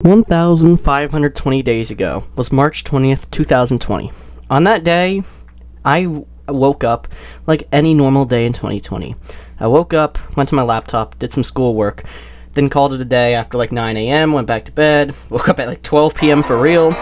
1,520 days ago was March 20th, 2020. On that day, I woke up like any normal day in 2020. I woke up, went to my laptop, did some schoolwork, then called it a day after like 9 a.m., went back to bed, woke up at like 12 p.m. for real,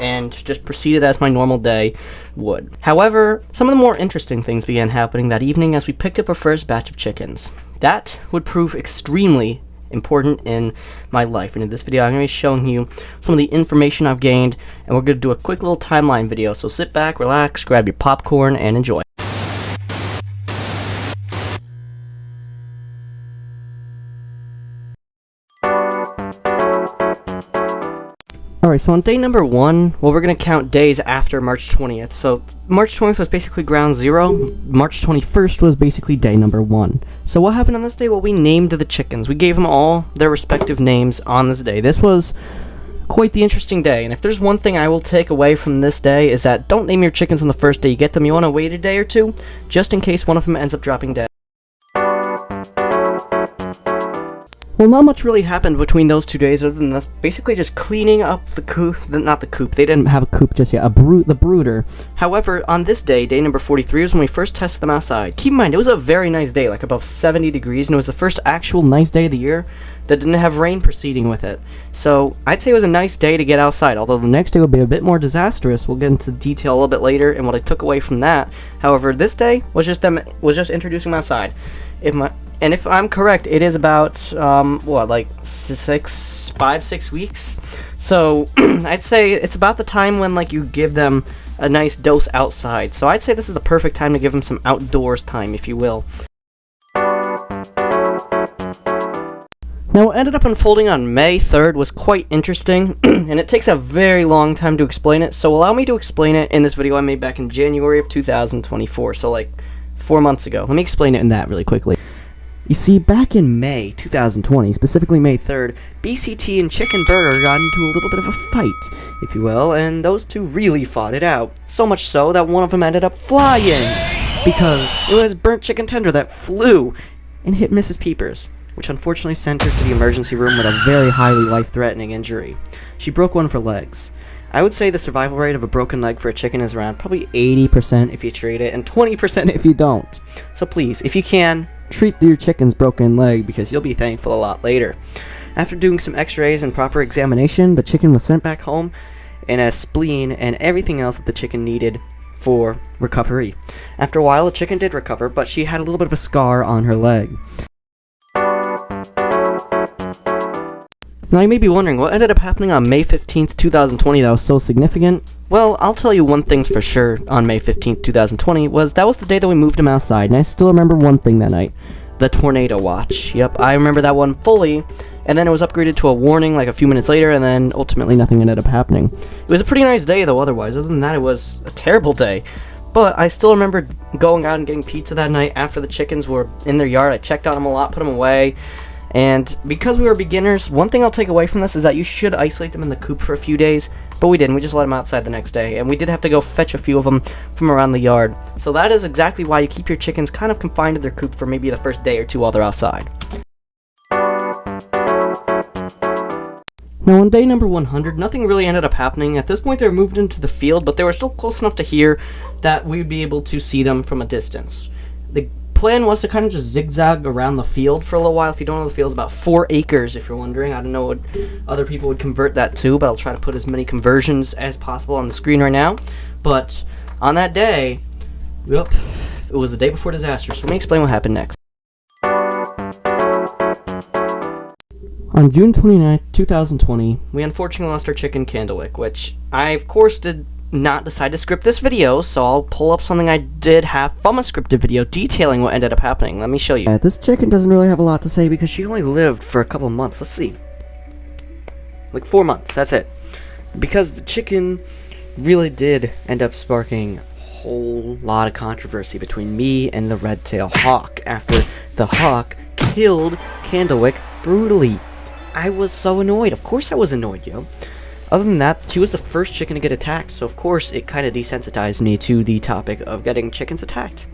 and just proceeded as my normal day would. However, some of the more interesting things began happening that evening as we picked up our first batch of chickens. That would prove extremely important in my life, and in this video I'm going to be showing you some of the information I've gained, and we're going to do a quick little timeline video, so sit back, relax, grab your popcorn, and enjoy. Alright, so on day number 1, well, we're going to count days after March 20th. So March 20th was basically ground zero. March 21st was basically day number 1. So what happened on this day? Well, we named the chickens. We gave them all their respective names on this day. This was quite the interesting day, and if there's one thing I will take away from this day is that don't name your chickens on the first day you get them. You want to wait a day or two, just in case one of them ends up dropping dead. Well, not much really happened between those 2 days other than us basically just cleaning up the coop, not the coop, they didn't have a coop just yet, the brooder. However, on this day, day number 43, was when we first tested them outside. Keep in mind, it was a very nice day, like above 70 degrees, and it was the first actual nice day of the year that didn't have rain proceeding with it. So, I'd say it was a nice day to get outside, although the next day would be a bit more disastrous. We'll get into detail a little bit later and what I took away from that. However, this day was just introducing them outside. If I'm correct, it is about, like 5-6 weeks? So, I'd say it's about the time when, like, you give them a nice dose outside. So, I'd say this is the perfect time to give them some outdoors time, if you will. Now, what ended up unfolding on May 3rd was quite interesting, and it takes a very long time to explain it, so allow me to explain it in this video I made back in January of 2024, so like 4 months ago. Let me explain it in that really quickly. You see, back in May 2020, specifically May 3rd, BCT and Chicken Burger got into a little bit of a fight, if you will, and those two really fought it out. So much so that one of them ended up flying, because it was burnt chicken tender that flew and hit Mrs. Peepers, which unfortunately sent her to the emergency room with a very highly life-threatening injury. She broke one of her legs. I would say the survival rate of a broken leg for a chicken is around probably 80% if you treat it, and 20% if you don't. So please, if you can, treat your chicken's broken leg, because you'll be thankful a lot later. After doing some x-rays and proper examination, the chicken was sent back home in a spleen and everything else that the chicken needed for recovery. After a while, the chicken did recover, but she had a little bit of a scar on her leg. Now you may be wondering, what ended up happening on May 15th, 2020 that was so significant? Well, I'll tell you one thing's for sure on May 15th, 2020, that was the day that we moved him outside, and I still remember one thing that night. The tornado watch. Yep, I remember that one fully, and then it was upgraded to a warning like a few minutes later, and then ultimately nothing ended up happening. It was a pretty nice day though otherwise. Other than that, it was a terrible day. But I still remember going out and getting pizza that night after the chickens were in their yard. I checked on them a lot, put them away. And because we were beginners, one thing I'll take away from this is that you should isolate them in the coop for a few days, but we didn't. We just let them outside the next day, and we did have to go fetch a few of them from around the yard. So that is exactly why you keep your chickens kind of confined to their coop for maybe the first day or two while they're outside. Now on day number 100, nothing really ended up happening. At this point they were moved into the field, but they were still close enough to hear that we'd be able to see them from a distance. The plan was to kind of just zigzag around the field for a little while. If you don't know, the field's about 4 acres, if you're wondering. I don't know what other people would convert that to, but I'll try to put as many conversions as possible on the screen right now. But on that day, yep, it was the day before disaster, so let me explain what happened next. On June 29th, 2020, we unfortunately lost our chicken Candlewick, which I, of course, did not decide to script this video, so I'll pull up something I did have from a scripted video detailing what ended up happening. Let me show you. This chicken doesn't really have a lot to say because she only lived for a couple of months. Let's see. Like 4 months, that's it. Because the chicken really did end up sparking a whole lot of controversy between me and the red-tailed hawk after the hawk killed Candlewick brutally. I was so annoyed. Of course I was annoyed, yo. Other than that, she was the first chicken to get attacked, so of course it kind of desensitized me to the topic of getting chickens attacked.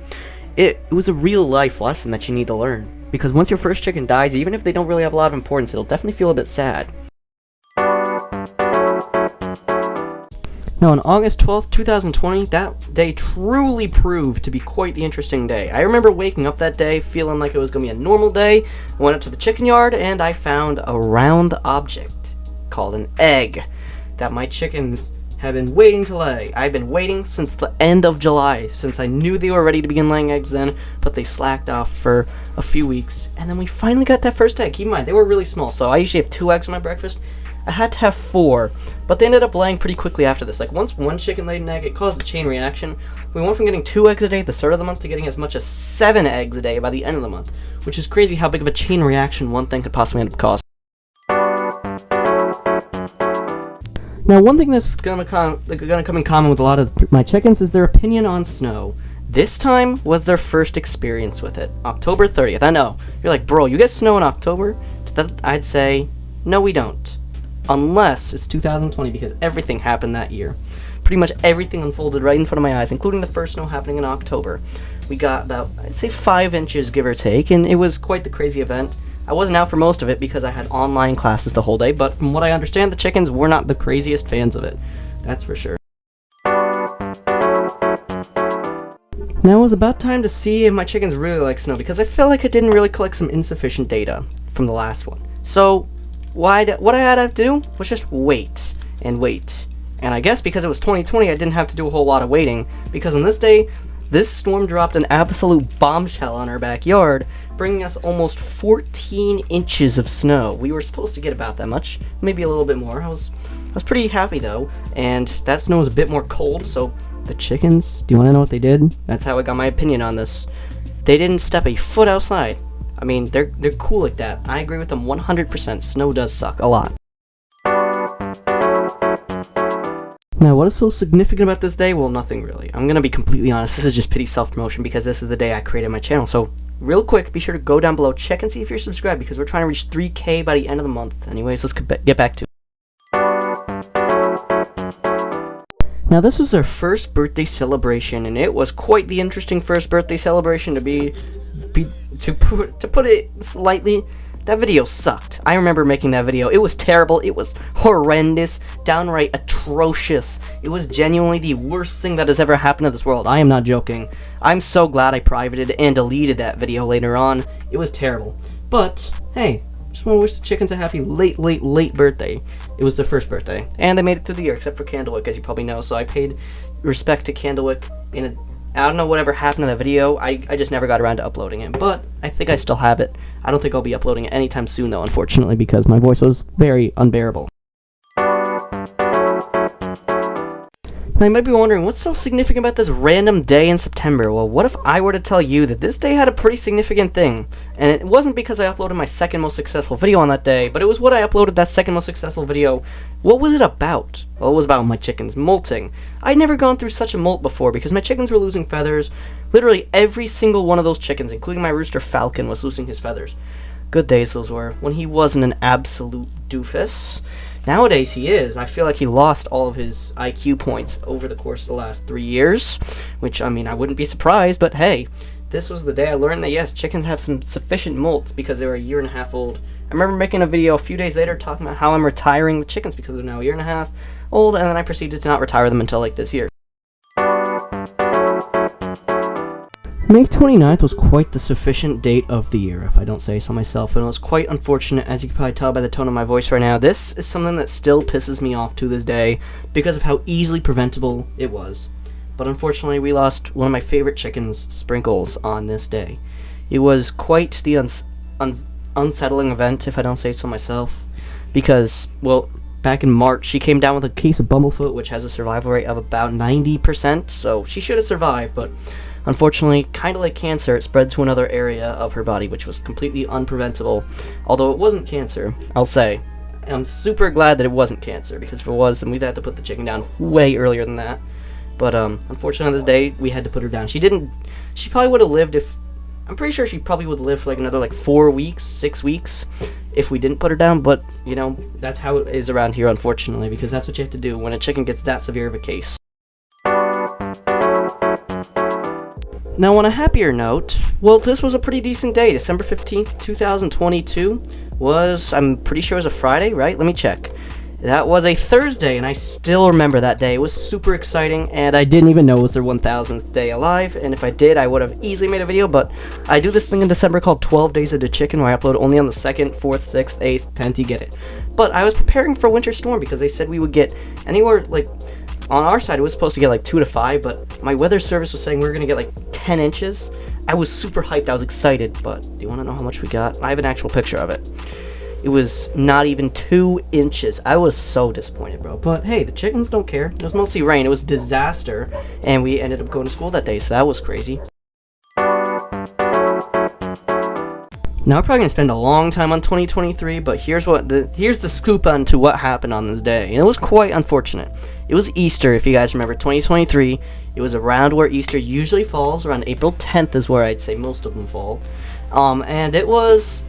It was a real-life lesson that you need to learn, because once your first chicken dies, even if they don't really have a lot of importance, it'll definitely feel a bit sad. Now, on August 12th, 2020, that day truly proved to be quite the interesting day. I remember waking up that day feeling like it was going to be a normal day. I went up to the chicken yard and I found a round object called an egg that my chickens have been waiting to lay. I've been waiting since the end of July, since I knew they were ready to begin laying eggs then, but they slacked off for a few weeks, and then we finally got that first egg. Keep in mind, they were really small, so I usually have 2 eggs for my breakfast. I had to have 4, but they ended up laying pretty quickly after this. Like, once one chicken laid an egg, it caused a chain reaction. We went from getting 2 eggs a day at the start of the month to getting as much as 7 eggs a day by the end of the month, which is crazy how big of a chain reaction one thing could possibly end up causing. Now, one thing that's gonna come in common with a lot of my chickens is their opinion on snow. This time was their first experience with it. October 30th. I know. You're like, bro, you get snow in October? To that, I'd say, no, we don't. Unless it's 2020, because everything happened that year. Pretty much everything unfolded right in front of my eyes, including the first snow happening in October. We got about, I'd say, 5 inches, give or take, and it was quite the crazy event. I wasn't out for most of it because I had online classes the whole day, but from what I understand, the chickens were not the craziest fans of it. That's for sure. Now it was about time to see if my chickens really like snow, because I felt like I didn't really collect some insufficient data from the last one. So, what I had to do was just wait and wait. And I guess because it was 2020, I didn't have to do a whole lot of waiting, because on this day, this storm dropped an absolute bombshell on our backyard, bringing us almost 14 inches of snow. We were supposed to get about that much, maybe a little bit more. I was pretty happy though, and that snow was a bit more cold, so the chickens, do you want to know what they did? That's how I got my opinion on this. They didn't step a foot outside. I mean, they're cool like that. I agree with them 100%. Snow does suck a lot. Now, what is so significant about this day? Well, nothing really. I'm gonna be completely honest, this is just pity self-promotion because this is the day I created my channel. So, real quick, be sure to go down below, check and see if you're subscribed, because we're trying to reach 3K by the end of the month. Anyways, let's get back to it. Now, this was their first birthday celebration, and it was quite the interesting first birthday celebration to put it slightly. That video sucked. I remember making that video. It was terrible. It was horrendous. Downright atrocious. It was genuinely the worst thing that has ever happened to this world. I am not joking. I'm so glad I privated and deleted that video later on. It was terrible. But, hey, just want to wish the chickens a happy late birthday. It was their first birthday. And they made it through the year, except for Candlewick, as you probably know. So I paid respect to Candlewick in a... I don't know whatever happened to that video. I just never got around to uploading it, but I think I still have it. I don't think I'll be uploading it anytime soon, though, unfortunately, because my voice was very unbearable. Now, you might be wondering, what's so significant about this random day in September? Well, what if I were to tell you that this day had a pretty significant thing? And it wasn't because I uploaded my second most successful video on that day, but it was what I uploaded that second most successful video. What was it about? Well, it was about my chickens molting. I'd never gone through such a molt before because my chickens were losing feathers. Literally every single one of those chickens, including my rooster Falcon, was losing his feathers. Good days those were, when he wasn't an absolute doofus. Nowadays he is. I feel like he lost all of his IQ points over the course of the last 3 years, which, I mean, I wouldn't be surprised, but hey, this was the day I learned that, yes, chickens have some sufficient molts because they were 1.5 years old. I remember making a video a few days later talking about how I'm retiring the chickens because they're now 1.5 years old, and then I proceeded to not retire them until, like, this year. May 29th was quite the sufficient date of the year, if I don't say so myself, and it was quite unfortunate, as you can probably tell by the tone of my voice right now. This is something that still pisses me off to this day, because of how easily preventable it was. But unfortunately, we lost one of my favorite chickens, Sprinkles, on this day. It was quite the unsettling event, if I don't say so myself, because, well, back in March, she came down with a case of bumblefoot, which has a survival rate of about 90%, so she should have survived, but unfortunately, kind of like cancer, it spread to another area of her body, which was completely unpreventable. Although it wasn't cancer, I'll say. And I'm super glad that it wasn't cancer, because if it was, then we'd have to put the chicken down way earlier than that. But, unfortunately on this day, we had to put her down. She probably would have lived I'm pretty sure she probably would live for like another 4 weeks, 6 weeks, if we didn't put her down, but, you know, that's how it is around here, unfortunately, because that's what you have to do when a chicken gets that severe of a case. Now, on a happier note, well, this was a pretty decent day. December 15th, 2022 was, I'm pretty sure it was a Friday, right? Let me check. That was a Thursday, and I still remember that day. It was super exciting, and I didn't even know it was their 1000th day alive, and if I did, I would have easily made a video, but I do this thing in December called 12 Days of the Chicken, where I upload only on the 2nd, 4th, 6th, 8th, 10th, you get it. But I was preparing for Winter Storm, because they said we would get anywhere, like, on our side, it was supposed to get like 2 to 5, but my weather service was saying we were going to get like 10 inches. I was super hyped, I was excited, but do you want to know how much we got? I have an actual picture of it. It was not even 2 inches. I was so disappointed, bro. But hey, the chickens don't care. It was mostly rain. It was disaster. And we ended up going to school that day, so that was crazy. Now, we're probably going to spend a long time on 2023, but here's the scoop on to what happened on this day. And it was quite unfortunate. It was Easter, if you guys remember, 2023. It was around where Easter usually falls. Around April 10th is where I'd say most of them fall. And it was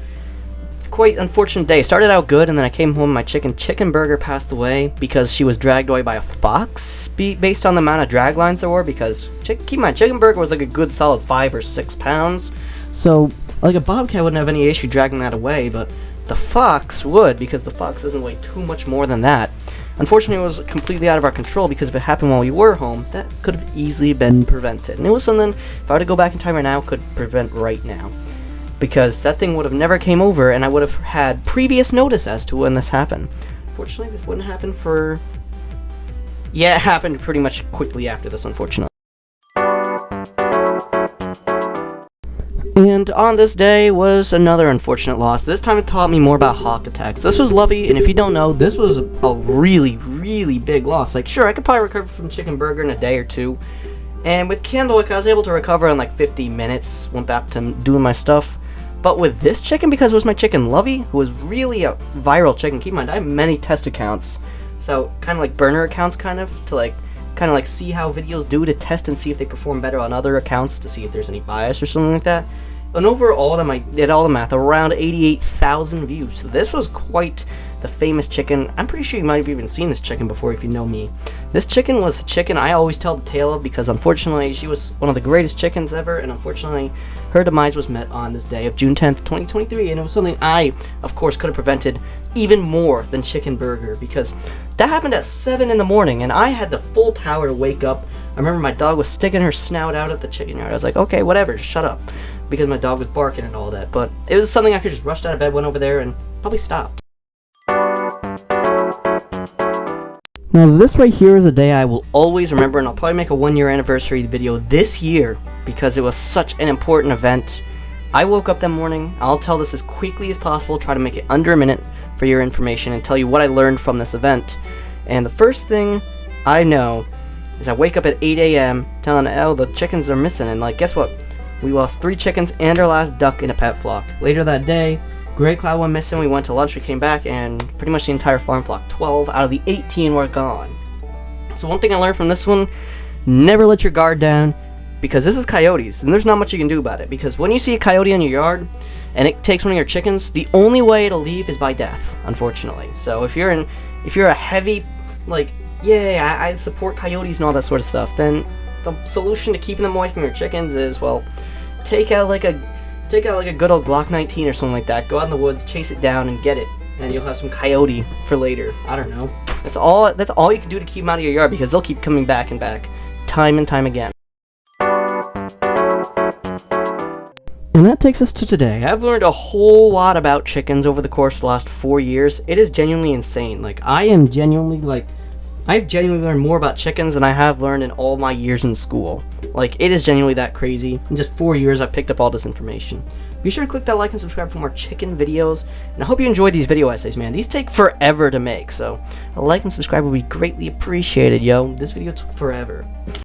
quite unfortunate day. It started out good, and then I came home, my chicken burger passed away because she was dragged away by a fox, based on the amount of drag lines there were, because, keep in mind, chicken burger was like a good solid 5 or 6 pounds, so, like, a bobcat wouldn't have any issue dragging that away, but the fox would, because the fox doesn't weigh too much more than that. Unfortunately, it was completely out of our control, because if it happened while we were home, that could have easily been prevented, and it was something, if I were to go back in time right now, could prevent right now. Because that thing would have never came over, and I would have had previous notice as to when this happened. Fortunately, this wouldn't happen for... Yeah, it happened pretty much quickly after this, unfortunately. And on this day was another unfortunate loss. This time it taught me more about hawk attacks. This was Lovey, and if you don't know, this was a really, really big loss. Like, sure, I could probably recover from chicken burger in a day or two. And with Candlewick, I was able to recover in like 50 minutes. Went back to doing my stuff. But with this chicken, because it was my chicken Lovey, who was really a viral chicken, keep in mind, I have many test accounts, so kind of like burner accounts, kind of see how videos do, to test and see if they perform better on other accounts, to see if there's any bias or something like that. And overall, I did all the math, around 88,000 views, so this was quite the famous chicken. I'm pretty sure you might have even seen this chicken before if you know me. This chicken was a chicken I always tell the tale of, because unfortunately she was one of the greatest chickens ever, and unfortunately her demise was met on this day of June 10th, 2023, and it was something I, of course, could have prevented even more than chicken burger, because that happened at 7 in the morning, and I had the full power to wake up. I remember my dog was sticking her snout out at the chicken yard. I was like, okay, whatever, shut up, because my dog was barking and all that, but it was something I could just rush out of bed, went over there, and probably stopped. Now this right here is a day I will always remember, and I'll probably make a 1-year anniversary video this year, because it was such an important event. I woke up that morning, I'll tell this as quickly as possible, try to make it under a minute for your information, and tell you what I learned from this event. And the first thing I know is I wake up at 8 a.m. telling Elle the chickens are missing, and like, guess what? We lost 3 chickens and our last duck in a pet flock. Later that day, Gray Cloud went missing, we went to lunch, we came back, and pretty much the entire farm flock, 12 out of the 18 were gone. So one thing I learned from this one, never let your guard down, because this is coyotes, and there's not much you can do about it, because when you see a coyote in your yard, and it takes one of your chickens, the only way it'll leave is by death, unfortunately. So if you're a heavy, like, yeah, I support coyotes and all that sort of stuff, then the solution to keeping them away from your chickens is, well, take out like a good old Glock 19 or something like that. Go out in the woods, chase it down, and get it. And you'll have some coyote for later. I don't know. That's all you can do to keep them out of your yard, because they'll keep coming back and back, time and time again. And that takes us to today. I've learned a whole lot about chickens over the course of the last 4 years. It is genuinely insane. Like, I've genuinely learned more about chickens than I have learned in all my years in school. Like, it is genuinely that crazy. In just 4 years, I've picked up all this information. Be sure to click that like and subscribe for more chicken videos. And I hope you enjoyed these video essays, man. These take forever to make, so a like and subscribe would be greatly appreciated, yo. This video took forever.